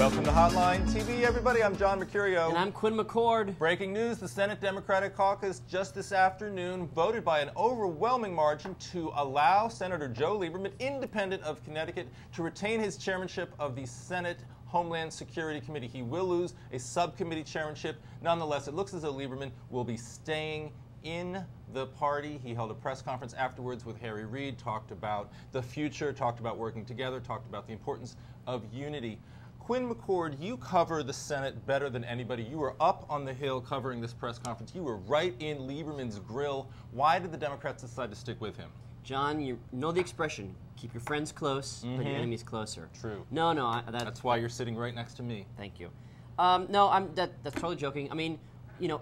Welcome to Hotline TV, everybody. I'm John Mercurio. And I'm Quinn McCord. Breaking news, the Senate Democratic Caucus just this afternoon voted by an overwhelming margin to allow Senator Joe Lieberman, independent of Connecticut, to retain his chairmanship of the Senate Homeland Security Committee. He will lose a subcommittee chairmanship. Nonetheless, it looks as though Lieberman will be staying in the party. He held a press conference afterwards with Harry Reid, talked about the future, talked about working together, talked about the importance of unity. Quinn McCord, you cover the Senate better than anybody. You were up on the Hill covering this press conference. You were right in Lieberman's grill. Why did the Democrats decide to stick with him? John, you know the expression, keep your friends close, but your enemies closer. True. No, that's why you're sitting right next to me. Thank you. No, that's totally joking. I mean, you know,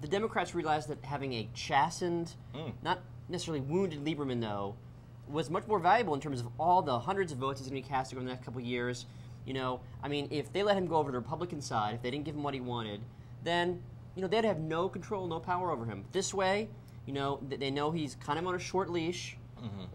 the Democrats realized that having a chastened, not necessarily wounded Lieberman, though, was much more valuable in terms of all the hundreds of votes he's going to be casting over the next couple of years. You know, I mean, if they let him go over to the Republican side, if they didn't give him what he wanted, then, you know, they'd have no control, no power over him. This way, you know, they know he's kind of on a short leash,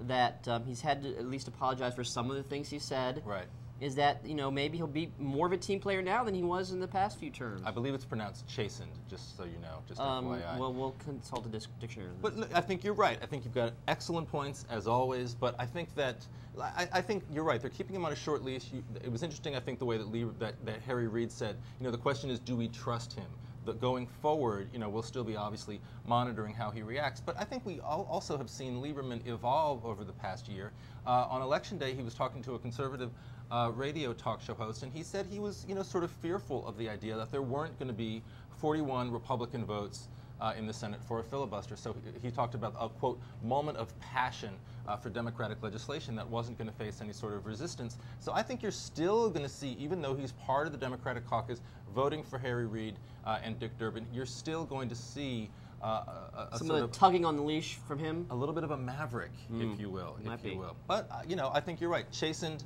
that he's had to at least apologize for some of the things he said. Right. Is that, you know, maybe he'll be more of a team player now than he was in the past few terms. I believe it's pronounced chastened, just so you know, just FYI. Well, we'll consult a dictionary. But look, I think you're right. I think you've got excellent points, as always, but I think that, I think you're right. They're keeping him on a short leash. It was interesting, I think, the way that Harry Reid said, you know, the question is, do we trust him? Going forward, you know, we'll still be obviously monitoring how he reacts. But I think we also have seen Lieberman evolve over the past year. On Election Day, he was talking to a conservative radio talk show host, and he said he was, you know, sort of fearful of the idea that there weren't going to be 41 Republican votes in the Senate for a filibuster. So he talked about a, quote, moment of passion for Democratic legislation that wasn't going to face any sort of resistance. So I think you're still going to see, even though he's part of the Democratic caucus voting for Harry Reid and Dick Durbin, you're still going to see some of the tugging on the leash from him. A little bit of a maverick, if you will. Might be. But, you know, I think you're right. Chastened,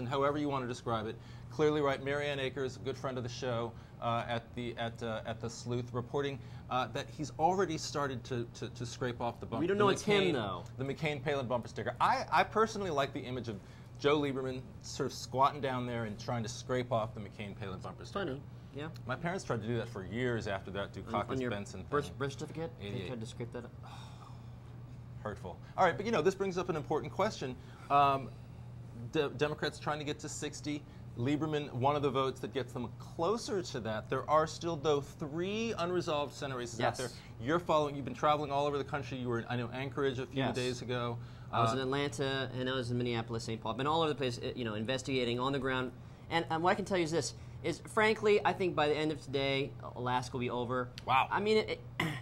however you want to describe it. Clearly right. Marianne Akers, a good friend of the show, at the Sleuth, reporting that he's already started to scrape off the bumper. We don't know it's him, though. The McCain-Palin bumper sticker. I personally like the image of Joe Lieberman sort of squatting down there and trying to scrape off the McCain-Palin bumper sticker. Funny. Yeah. My parents tried to do that for years after that, do Caucus-Benson thing. Birth certificate? They tried to scrape that up. Hurtful. All right, but you know, this brings up an important question. Democrats trying to get to 60. Lieberman, one of the votes that gets them closer to that. There are still, though, 3 unresolved Senate races out there. You're following. You've been traveling all over the country. You were in, I know, Anchorage a few days ago. I was in Atlanta, and I was in Minneapolis, St. Paul. I've been all over the place, you know, investigating on the ground. And what I can tell you is this: frankly, I think by the end of today, Alaska will be over. Wow. I mean,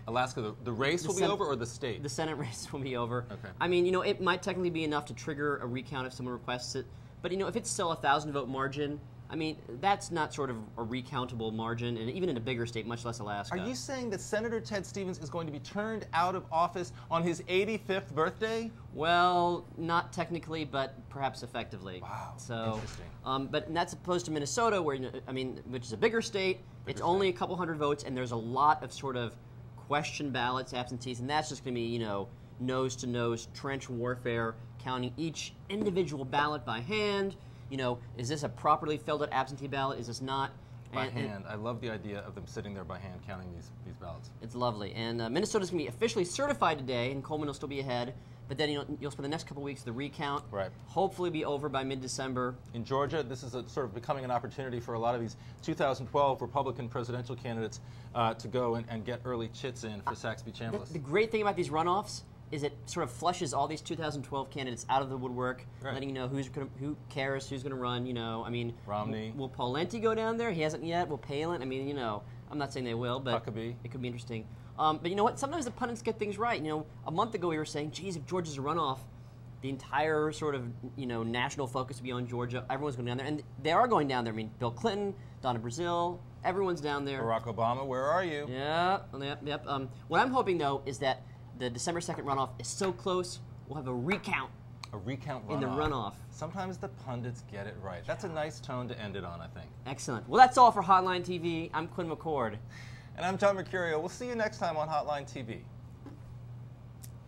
Alaska, the race will be over, or the state? The Senate race will be over. Okay. I mean, you know, it might technically be enough to trigger a recount if someone requests it. But, you know, if it's still a 1,000-vote margin, I mean, that's not sort of a recountable margin, and even in a bigger state, much less Alaska. Are you saying that Senator Ted Stevens is going to be turned out of office on his 85th birthday? Well, not technically, but perhaps effectively. Wow, so, interesting. But that's opposed to Minnesota, where, I mean, which is a bigger state. It's only a couple hundred votes, and there's a lot of sort of question ballots, absentees, and that's just going to be, you know, nose-to-nose trench warfare, counting each individual ballot by hand. You know, is this a properly filled out absentee ballot? Is this not? By hand. I love the idea of them sitting there by hand counting these ballots. It's lovely. And Minnesota's going to be officially certified today, and Coleman will still be ahead. But then, you know, you'll spend the next couple of weeks the recount. Right. Hopefully be over by mid-December. In Georgia, this is sort of becoming an opportunity for a lot of these 2012 Republican presidential candidates to go and get early chits in for Saxby-Chambliss. The great thing about these runoffs is it sort of flushes all these 2012 candidates out of the woodwork, letting you know who cares, who's going to run. You know, I mean, Romney. Will Pawlenty go down there? He hasn't yet. Will Palin? I mean, you know, I'm not saying they will, but Huckabee. It could be interesting. But you know what? Sometimes the pundits get things right. You know, a month ago we were saying, geez, if Georgia's a runoff, the entire sort of, you know, national focus would be on Georgia. Everyone's going down there, and they are going down there. I mean, Bill Clinton, Donna Brazile, everyone's down there. Barack Obama, where are you? Yeah, yep. What I'm hoping, though, is that the December 2nd runoff is so close, we'll have a recount. A recount runoff. In the runoff. Sometimes the pundits get it right. That's a nice tone to end it on, I think. Excellent. Well, that's all for Hotline TV. I'm Quinn McCord. And I'm John Mercurio. We'll see you next time on Hotline TV.